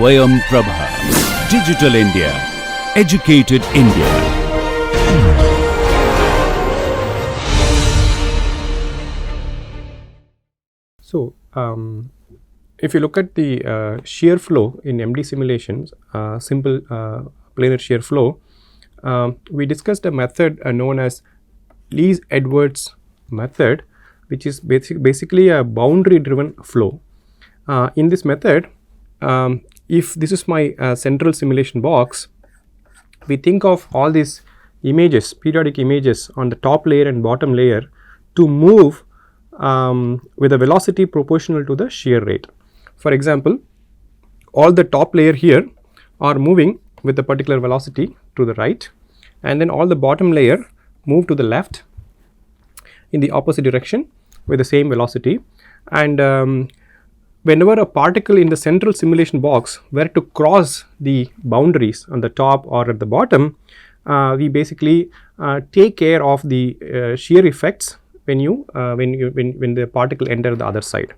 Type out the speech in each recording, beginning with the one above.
SwayamPrabha. Digital India. Educated India. So, if you look at the shear flow in NEMD simulations, simple planar shear flow, we discussed a method known as Lees-Edwards method, which is basically a boundary driven flow. In this method, if this is my central simulation box, we think of all these images, periodic images on the top layer and bottom layer to move with a velocity proportional to the shear rate. For example, all the top layer here are moving with a particular velocity to the right, and then all the bottom layer move to the left in the opposite direction with the same velocity. And whenever a particle in the central simulation box were to cross the boundaries on the top or at the bottom, we basically take care of the shear effects when the particle enters the other side.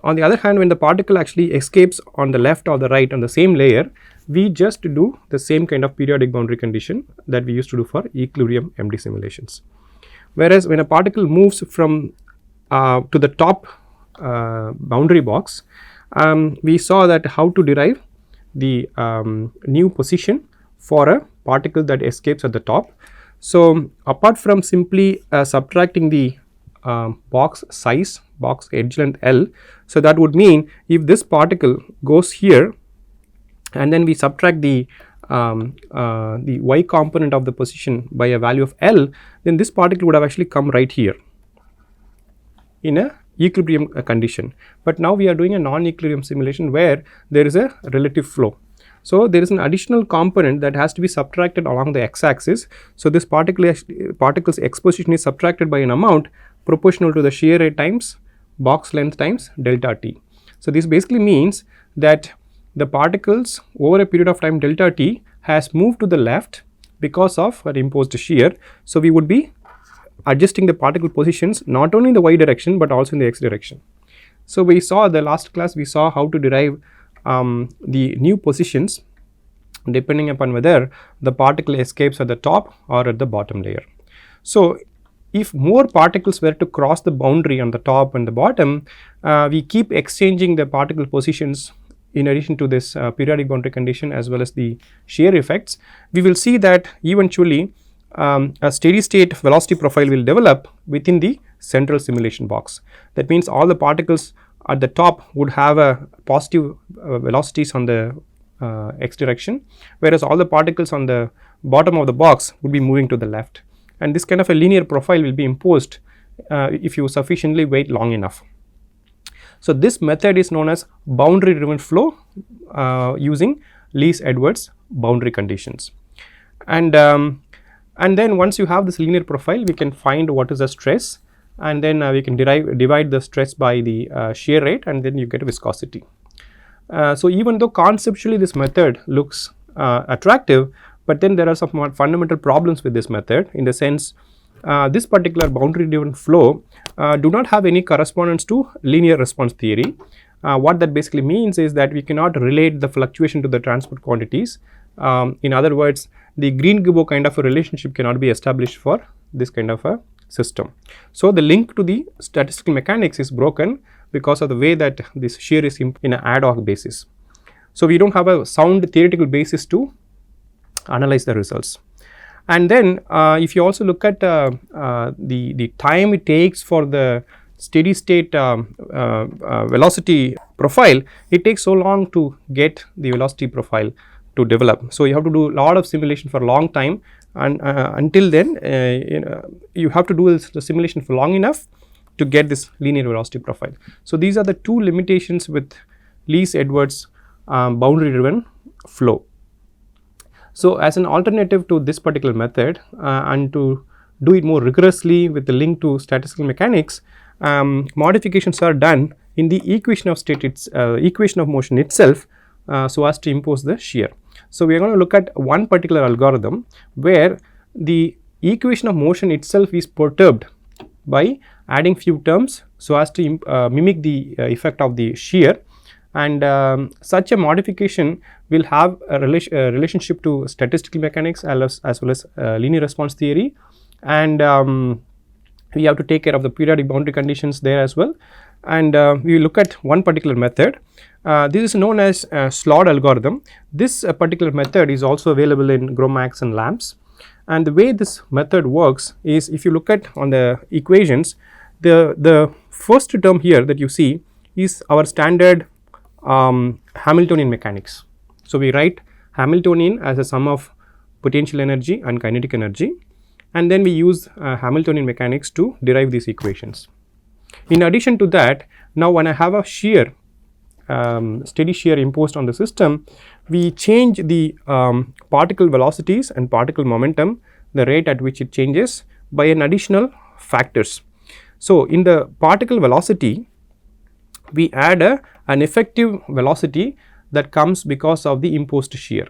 On the other hand, when the particle actually escapes on the left or the right on the same layer, we just do the same kind of periodic boundary condition that we used to do for equilibrium NEMD simulations. Whereas when a particle moves from to the top boundary box, we saw that how to derive the new position for a particle that escapes at the top. So, apart from simply subtracting the box size, box edge length L, so that would mean if this particle goes here and then we subtract the y component of the position by a value of L, then this particle would have actually come right here in a equilibrium condition. But now we are doing a non-equilibrium simulation where there is a relative flow. So, there is an additional component that has to be subtracted along the x-axis. So, this particle's exposition is subtracted by an amount proportional to the shear rate times box length times delta t. So, this basically means that the particles over a period of time delta t has moved to the left because of an imposed shear. So, we would be adjusting the particle positions not only in the y direction but also in the x direction. So, we saw the last class, we saw how to derive the new positions depending upon whether the particle escapes at the top or at the bottom layer. So, if more particles were to cross the boundary on the top and the bottom, we keep exchanging the particle positions in addition to this periodic boundary condition as well as the shear effects. We will see that eventually a steady state velocity profile will develop within the central simulation box. That means all the particles at the top would have a positive velocities on the x direction, whereas all the particles on the bottom of the box would be moving to the left, and this kind of a linear profile will be imposed if you sufficiently wait long enough. So, this method is known as boundary driven flow using Lees-Edwards boundary conditions. And then once you have this linear profile, we can find what is the stress, and then we can divide the stress by the shear rate, and then you get viscosity. So, even though conceptually this method looks attractive, but then there are some fundamental problems with this method, in the sense this particular boundary driven flow do not have any correspondence to linear response theory. What that basically means is that we cannot relate the fluctuation to the transport quantities. In other words, the Green-Gibbo kind of a relationship cannot be established for this kind of a system. So, the link to the statistical mechanics is broken because of the way that this shear is in an ad hoc basis. So, we do not have a sound theoretical basis to analyze the results. And then if you also look at the time it takes for the steady state velocity profile, it takes so long to get the velocity profile to develop. So, you have to do a lot of simulation for a long time, and until then you have to do the simulation for long enough to get this linear velocity profile. So, these are the two limitations with Lees-Edwards boundary driven flow. So, as an alternative to this particular method and to do it more rigorously with the link to statistical mechanics, modifications are done in the equation of motion itself so as to impose the shear. So, we are going to look at one particular algorithm where the equation of motion itself is perturbed by adding few terms so as to mimic the effect of the shear, and such a modification will have a relationship to statistical mechanics as well as linear response theory, and we have to take care of the periodic boundary conditions there as well. And we will look at one particular method. This is known as SLOD algorithm. This particular method is also available in GROMACS and LAMMPS. And the way this method works is, if you look at on the equations, the first term here that you see is our standard Hamiltonian mechanics. So, we write Hamiltonian as a sum of potential energy and kinetic energy, and then we use Hamiltonian mechanics to derive these equations. In addition to that, now when I have a shear, steady shear imposed on the system, we change the particle velocities and particle momentum, the rate at which it changes, by an additional factors. So, in the particle velocity, we add an effective velocity that comes because of the imposed shear.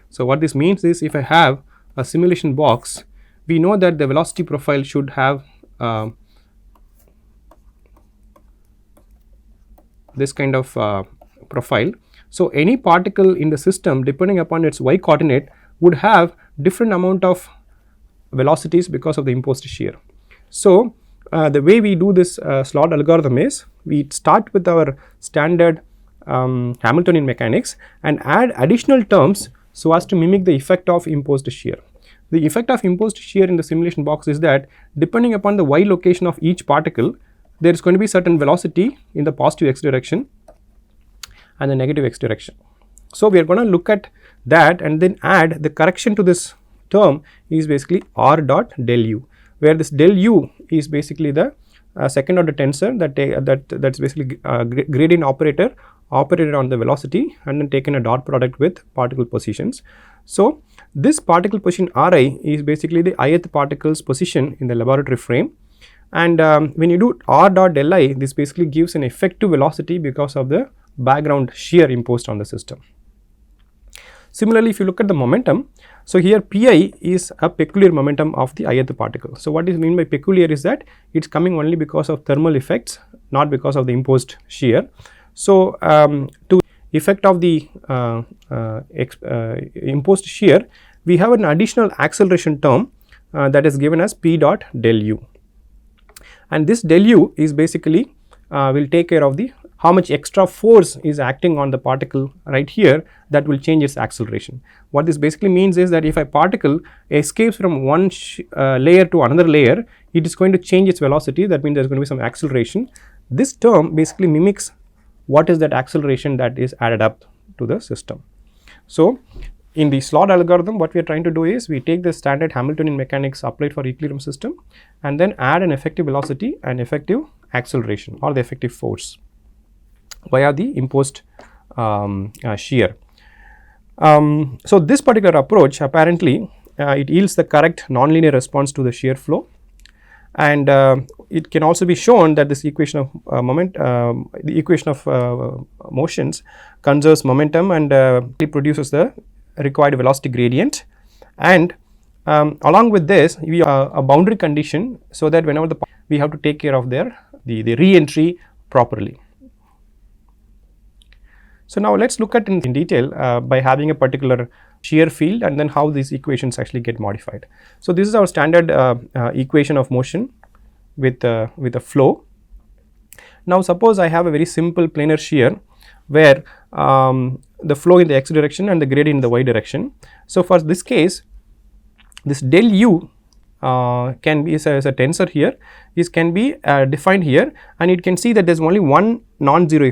So, what this means is, if I have a simulation box, we know that the velocity profile should have this kind of profile. So, any particle in the system, depending upon its y coordinate, would have different amount of velocities because of the imposed shear. So, the way we do this SLOD algorithm is, we start with our standard Hamiltonian mechanics and add additional terms so as to mimic the effect of imposed shear. The effect of imposed shear in the simulation box is that, depending upon the y location of each particle, there is going to be certain velocity in the positive x direction and the negative x direction. So, we are going to look at that and then add the correction to this term is basically r dot del u, where this del u is basically the second order tensor that's basically gradient operator operated on the velocity and then taken a dot product with particle positions. So, this particle position Ri is basically the ith particle's position in the laboratory frame, and when you do r dot del I, this basically gives an effective velocity because of the background shear imposed on the system. Similarly, if you look at the momentum, so here Pi is a peculiar momentum of the ith particle. So, what is mean by peculiar is that it is coming only because of thermal effects, not because of the imposed shear. So, to effect of the imposed shear, we have an additional acceleration term that is given as P dot del u, and this del u is basically will take care of the how much extra force is acting on the particle right here that will change its acceleration. What this basically means is that if a particle escapes from one layer to another layer, it is going to change its velocity. That means there is going to be some acceleration. This term basically mimics what is that acceleration that is added up to the system. So, in the SLOD algorithm, what we are trying to do is, we take the standard Hamiltonian mechanics applied for equilibrium system and then add an effective velocity and effective acceleration or the effective force via the imposed shear. So, this particular approach apparently it yields the correct nonlinear response to the shear flow, and it can also be shown that this equation of the equation of motions conserves momentum and it produces the required velocity gradient, and along with this we have a boundary condition, so that whenever we have to take care of the re-entry properly. So, now let us look at in detail by having a particular shear field and then how these equations actually get modified. So, this is our standard equation of motion with a flow. Now, suppose I have a very simple planar shear where the flow in the x direction and the gradient in the y direction. So, for this case, this del u can be as a tensor here, this can be defined here, and it can see that there is only one non-zero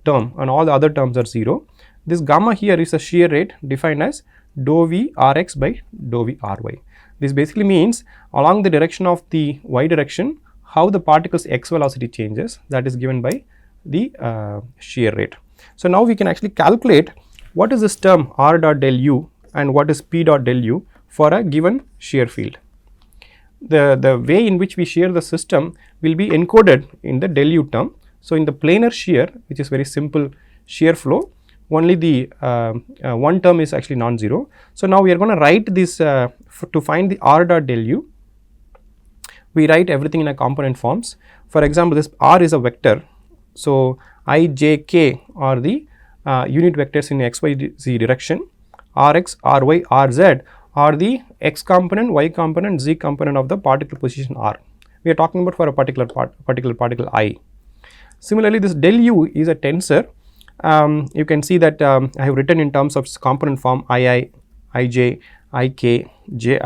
term and all the other terms are 0. This gamma here is a shear rate defined as dou v rx by dou v ry. This basically means along the direction of the y direction, how the particle's x velocity changes, that is given by the shear rate. So, now we can actually calculate what is this term r dot del u and what is p dot del u for a given shear field. The way in which we shear the system will be encoded in the del u term. So, in the planar shear, which is very simple shear flow, only the one term is actually non-zero. So, now we are going to write this to find the r dot del u, we write everything in a component forms. For example, this r is a vector. So, I, j, k are the unit vectors in x, y, z direction. Rx, Ry, Rz are the x component, y component, z component of the particle position R. We are talking about for a particular particle I. Similarly, this del u is a tensor. You can see that I have written in terms of component form II, Ij, Ik, Ji,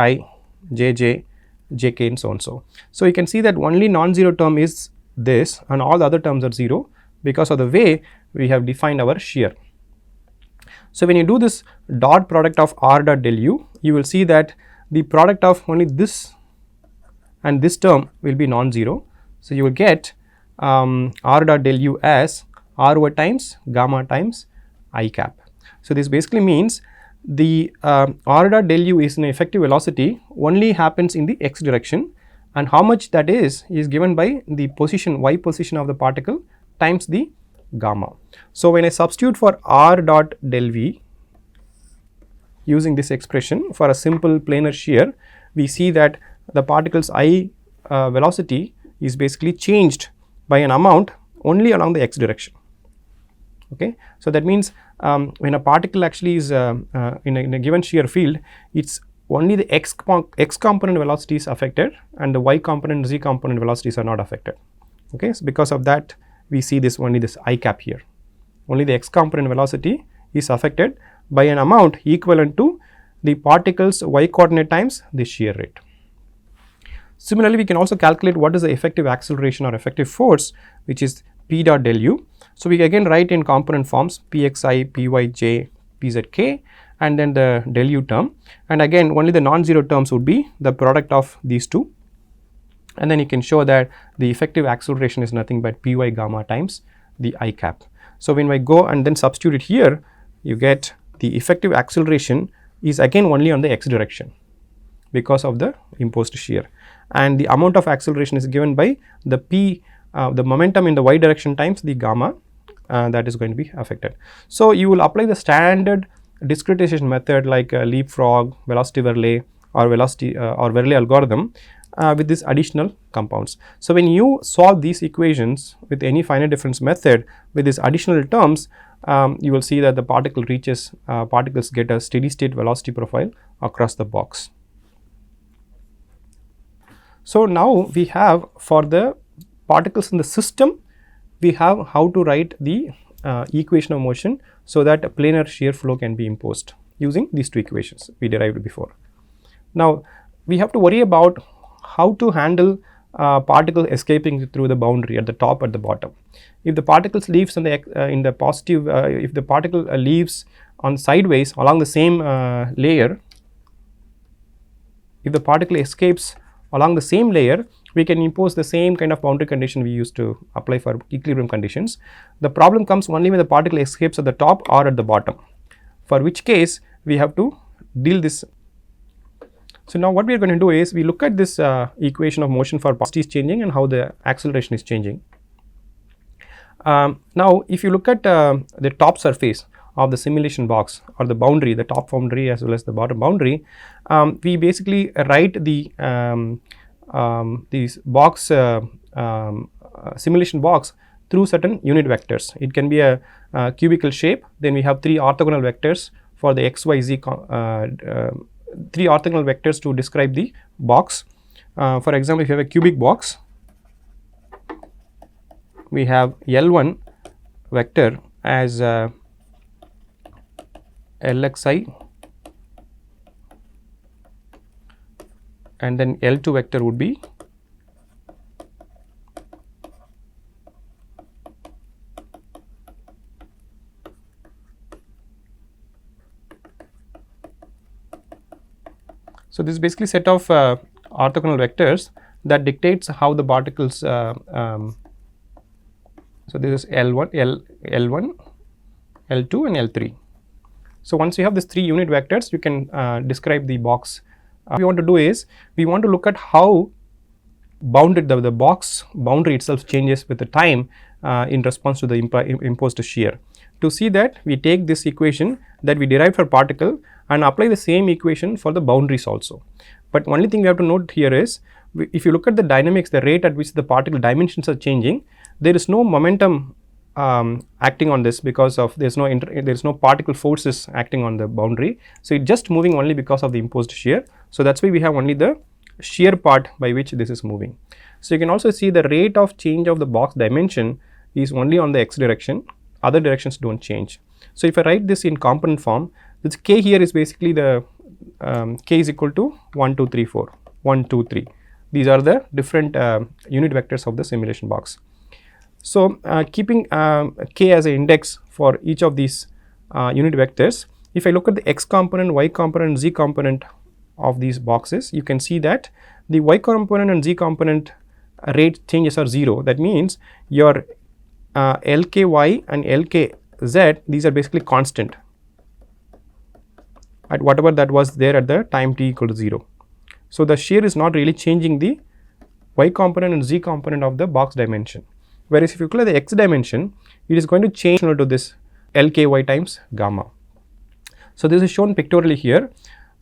Jj, Jk and so on. So you can see that only non-zero term is this and all the other terms are 0 because of the way we have defined our shear. So when you do this dot product of R dot del u, you will see that the product of only this and this term will be non-zero. So you will get R dot del u as R over times gamma times I cap. So this basically means the R dot del u is an effective velocity only happens in the x direction, and how much that is given by the position y position of the particle times the gamma. So when I substitute for R dot del v using this expression for a simple planar shear, we see that the particle's I velocity is basically changed by an amount only along the x direction. Okay. So that means when a particle actually is in a given shear field, it's only the x component velocity is affected and the y component, z component velocities are not affected. Okay. So because of that, we see this only this I cap here. Only the x component velocity is affected by an amount equivalent to the particle's y coordinate times the shear rate. Similarly, we can also calculate what is the effective acceleration or effective force, which is P dot del u. So we again write in component forms Pxi, Pyj, Pzk and then the del u term, and again only the non-zero terms would be the product of these two, and then you can show that the effective acceleration is nothing but Py gamma times the I cap. So when I go and then substitute it here, you get the effective acceleration is again only on the x direction because of the imposed shear, and the amount of acceleration is given by the p the momentum in the y direction times the gamma that is going to be affected. So you will apply the standard discretization method like leapfrog, velocity Verlet or velocity or Verlet algorithm with these additional compounds. So when you solve these equations with any finite difference method with these additional terms, you will see that the particle reaches particles get a steady state velocity profile across the box. So now we have for the particles in the system, we have how to write the equation of motion so that a planar shear flow can be imposed using these two equations we derived before. Now we have to worry about how to handle particle escaping through the boundary at the top at the bottom. If the particles leaves in the positive, if the particle leaves on sideways along the same layer, if the particle escapes along the same layer, we can impose the same kind of boundary condition we used to apply for equilibrium conditions. The problem comes only when the particle escapes at the top or at the bottom, for which case we have to deal this. So now what we are going to do is we look at this equation of motion for velocity is changing and how the acceleration is changing. Now if you look at the top surface of the simulation box or the boundary, the top boundary as well as the bottom boundary, we basically write the these box simulation box through certain unit vectors. It can be a cubical shape, then we have three orthogonal vectors for the x, y, z, three orthogonal vectors to describe the box. For example, if you have a cubic box, we have L1 vector as Lxi, and then L2 vector would be so this is basically set of orthogonal vectors that dictates how the particles so this is L1, L1, L2 and L3. So once you have these three unit vectors, you can describe the box. What we want to do is we want to look at how bounded the box boundary itself changes with the time in response to the imposed shear. To see that, we take this equation that we derived for particle and apply the same equation for the boundaries also. But only thing we have to note here is if you look at the dynamics, the rate at which the particle dimensions are changing, there is no momentum acting on this because of there's no particle forces acting on the boundary. So it's just moving only because of the imposed shear. So that's why we have only the shear part by which this is moving. So you can also see the rate of change of the box dimension is only on the x direction, other directions don't change. So if I write this in component form, this k here is basically the k is equal to 1 2 3 4 1 2 3. These are the different unit vectors of the simulation box. So keeping k as an index for each of these unit vectors, if I look at the x component, y component, z component of these boxes, you can see that the y component and z component rate changes are 0. That means your LKY and LKZ, these are basically constant at whatever that was there at the time t equal to 0. So the shear is not really changing the y component and z component of the box dimension. Whereas if you look at the x dimension, it is going to change to this LKY times gamma. So this is shown pictorially here.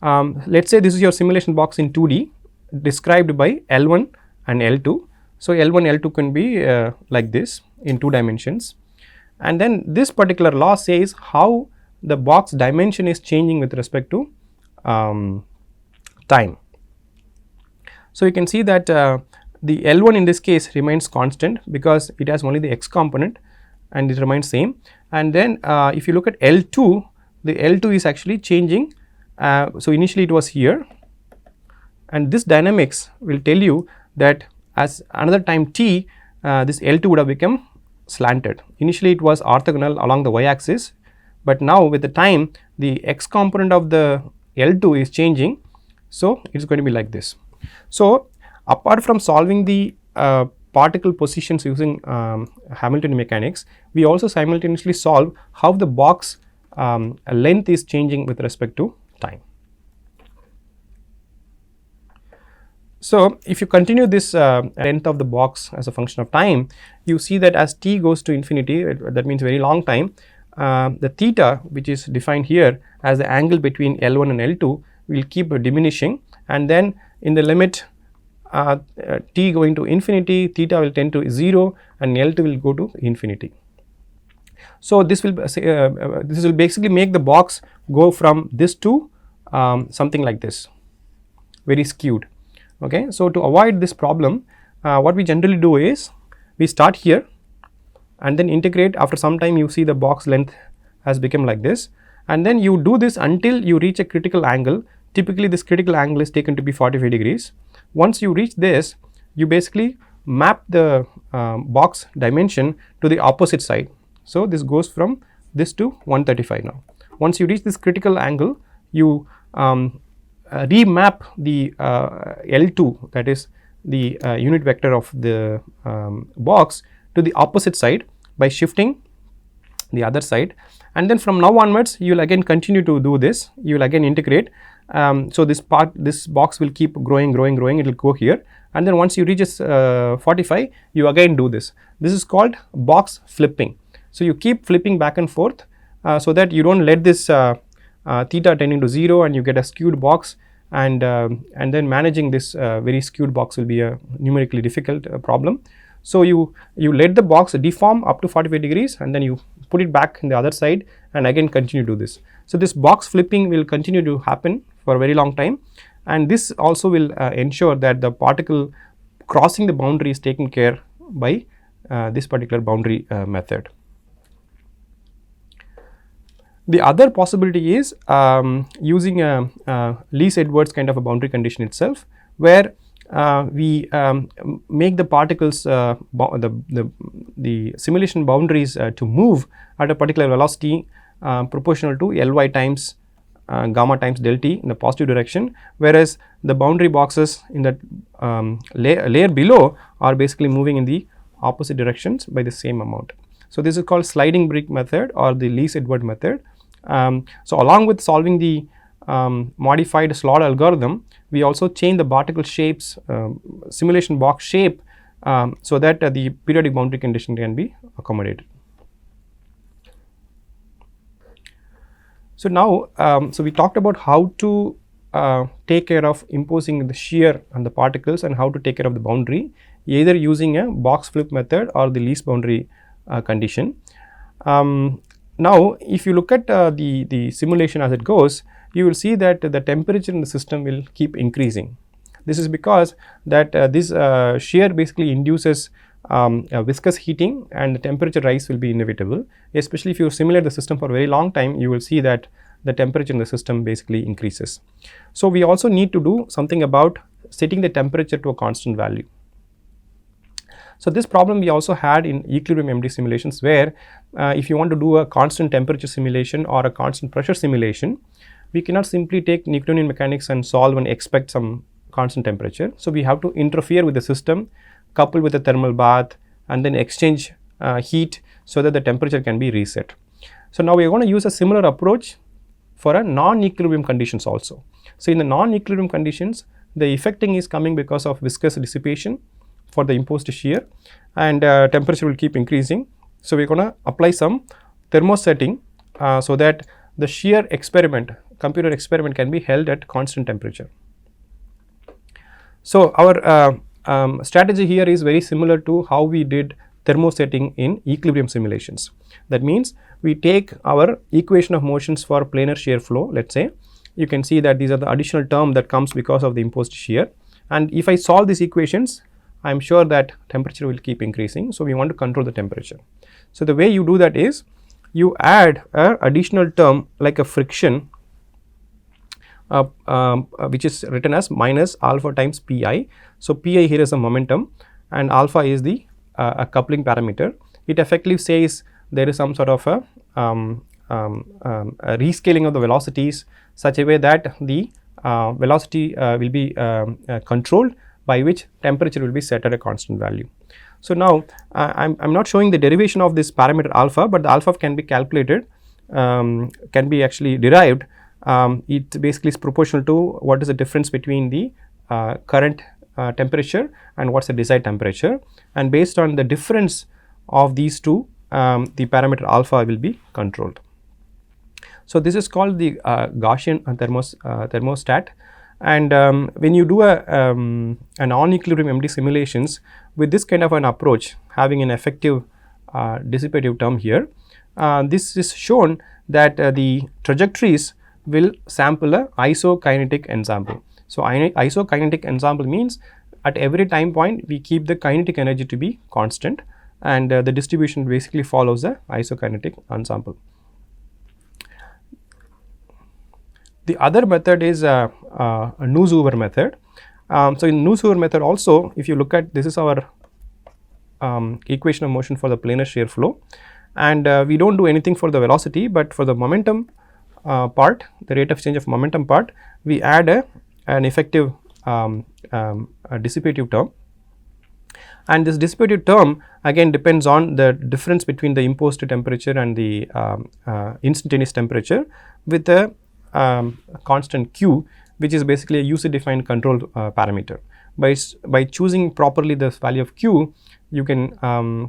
Let's say this is your simulation box in 2D described by L1 and L2. So L1, L2 can be like this in 2 dimensions, and then this particular law says how the box dimension is changing with respect to time. So you can see that the L1 in this case remains constant because it has only the x component and it remains same, and then if you look at L2, the L2 is actually changing. So initially it was here, and this dynamics will tell you that as another time t, this L2 would have become slanted. Initially it was orthogonal along the y axis, but now with the time the x component of the L2 is changing, so it is going to be like this. So apart from solving the particle positions using Hamiltonian mechanics, we also simultaneously solve how the box length is changing with respect to time. So if you continue this length of the box as a function of time, you see that as t goes to infinity, that means very long time, the theta, which is defined here as the angle between L1 and L2, will keep diminishing, and then in the limit t going to infinity, theta will tend to 0 and L2 will go to infinity. So this will basically make the box go from this to something like this, very skewed. Okay, so to avoid this problem, what we generally do is we start here and then integrate. After some time you see the box length has become like this, and then you do this until you reach a critical angle. Typically this critical angle is taken to be 45 degrees. Once you reach this, you basically map the box dimension to the opposite side. So this goes from this to 135 now. Once you reach this critical angle, you remap the L2, that is the unit vector of the box, to the opposite side by shifting the other side, and then from now onwards you will again continue to do this. You will again integrate. So this box will keep growing, it will go here, and then once you reach 45, you again do this. This is called box flipping. So you keep flipping back and forth so that you don't let this theta tending to 0 and you get a skewed box, and then managing this very skewed box will be a numerically difficult problem. So you let the box deform up to 45 degrees and then you put it back in the other side and again continue to do this. So this box flipping will continue to happen for a very long time, and this also will ensure that the particle crossing the boundary is taken care by this particular boundary method. The other possibility is using a Least-Edwards kind of a boundary condition itself, where we make the particles the simulation boundaries to move at a particular velocity proportional to Ly times gamma times del t in the positive direction, whereas the boundary boxes in the layer below are basically moving in the opposite directions by the same amount. So this is called sliding brick method or the Least-Edwards method. So along with solving the modified SLOD algorithm, we also change the particle shapes, simulation box shape, so that the periodic boundary condition can be accommodated. So now, so we talked about how to take care of imposing the shear on the particles and how to take care of the boundary, either using a box flip method or the least boundary condition. Now, if you look at the simulation as it goes, you will see that the temperature in the system will keep increasing. This is because that this shear basically induces viscous heating, and the temperature rise will be inevitable. Especially if you simulate the system for a very long time, you will see that the temperature in the system basically increases. So, we also need to do something about setting the temperature to a constant value. So, this problem we also had in equilibrium MD simulations, where if you want to do a constant temperature simulation or a constant pressure simulation, we cannot simply take Newtonian mechanics and solve and expect some constant temperature. So, we have to interfere with the system, couple with a thermal bath, and then exchange heat so that the temperature can be reset. So, now we are going to use a similar approach for a non-equilibrium conditions also. So, in the non-equilibrium conditions, the effecting is coming because of viscous dissipation for the imposed shear, and temperature will keep increasing. So, we are going to apply some thermosetting so that the shear experiment, computer experiment, can be held at constant temperature. So, our strategy here is very similar to how we did thermosetting in equilibrium simulations. That means, we take our equation of motions for planar shear flow. Let us say, you can see that these are the additional term that comes because of the imposed shear, and if I solve these equations, I am sure that temperature will keep increasing. So, we want to control the temperature. So, the way you do that is, you add a additional term like a friction, which is written as minus alpha times pi. So, pi here is the momentum, and alpha is the a coupling parameter. It effectively says there is some sort of a rescaling of the velocities such a way that the velocity will be controlled, by which temperature will be set at a constant value. So, now I am not showing the derivation of this parameter alpha, but the alpha can be calculated, can be actually derived. It basically is proportional to what is the difference between the current temperature and what is the desired temperature, and based on the difference of these two, the parameter alpha will be controlled. So, this is called the Gaussian thermostat, and when you do a non-equilibrium MD simulations with this kind of an approach, having an effective dissipative term here, this is shown that the trajectories will sample a isokinetic ensemble. So, isokinetic ensemble means at every time point we keep the kinetic energy to be constant, and the distribution basically follows the isokinetic ensemble. The other method is a Nussauer method. So, in Nussauer method also, if you look at, this is our equation of motion for the planar shear flow, and we do not do anything for the velocity, but for the momentum part, the rate of change of momentum part, we add an effective dissipative term, and this dissipative term again depends on the difference between the imposed temperature and the instantaneous temperature with a constant q, which is basically a user defined control parameter. By choosing properly this value of q, you can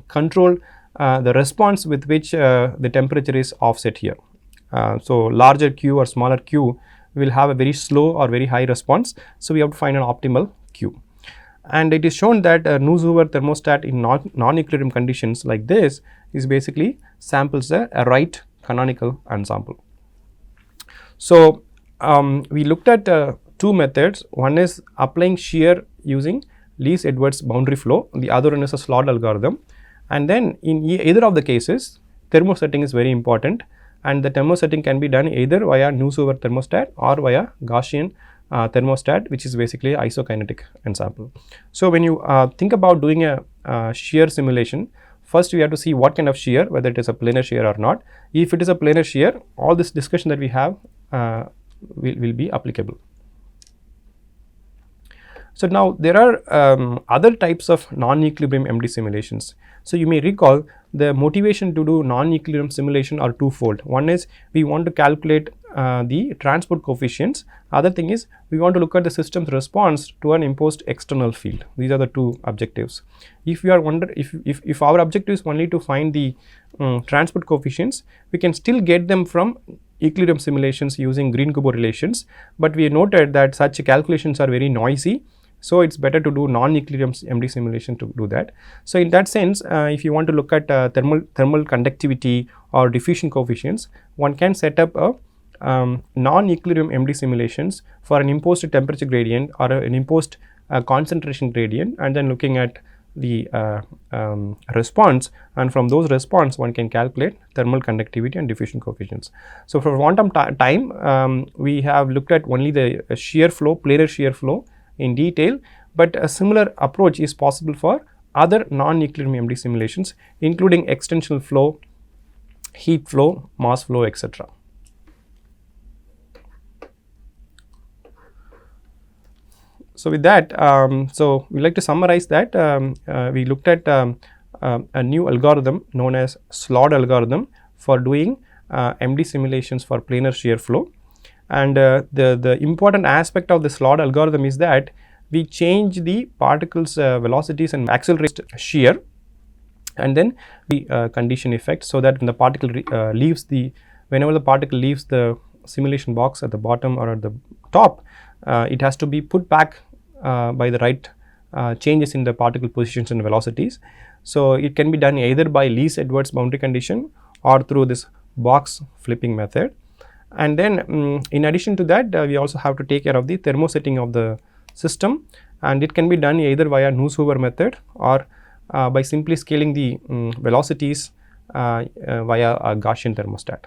control the response with which the temperature is offset here. So, larger q or smaller q will have a very slow or very high response. So, we have to find an optimal q, and it is shown that a Nussauer thermostat in non-equilibrium conditions like this is basically samples a right canonical ensemble. So, we looked at two methods. One is applying shear using Lees-Edwards boundary flow, the other one is a SLOD algorithm, and then in either of the cases thermosetting is very important, and the thermosetting can be done either via Nussauer thermostat or via Gaussian thermostat, which is basically isokinetic ensemble. So, when you think about doing a shear simulation, first we have to see what kind of shear, whether it is a planar shear or not. If it is a planar shear, all this discussion that we have will be applicable. So, now there are other types of non-equilibrium MD simulations. So, you may recall the motivation to do non-equilibrium simulation are twofold. One is we want to calculate the transport coefficients. Other thing is we want to look at the system's response to an imposed external field. These are the two objectives. If we are if our objective is only to find the transport coefficients, we can still get them from equilibrium simulations using Green-Kubo relations, but we noted that such calculations are very noisy, So, it is better to do non-Euclidean MD simulation to do that. So, in that sense, if you want to look at thermal conductivity or diffusion coefficients, one can set up a non-Euclidean MD simulations for an imposed temperature gradient or an imposed concentration gradient, and then looking at the response, and from those response one can calculate thermal conductivity and diffusion coefficients. So, for quantum time we have looked at only the shear flow, planar shear flow in detail, but a similar approach is possible for other non-Euclidean MD simulations, including extensional flow, heat flow, mass flow, etc. So, with that, so we like to summarize that we looked at a new algorithm known as SLOD algorithm for doing MD simulations for planar shear flow. And the important aspect of the SLOD algorithm is that we change the particles velocities and accelerate shear, and then the condition effect, so that when the particle whenever the particle leaves the simulation box at the bottom or at the top, it has to be put back by the right changes in the particle positions and velocities. So, it can be done either by least Edwards boundary condition or through this box flipping method. And then in addition to that, we also have to take care of the thermosetting of the system, and it can be done either via Nusshoover method or by simply scaling the velocities via a Gaussian thermostat.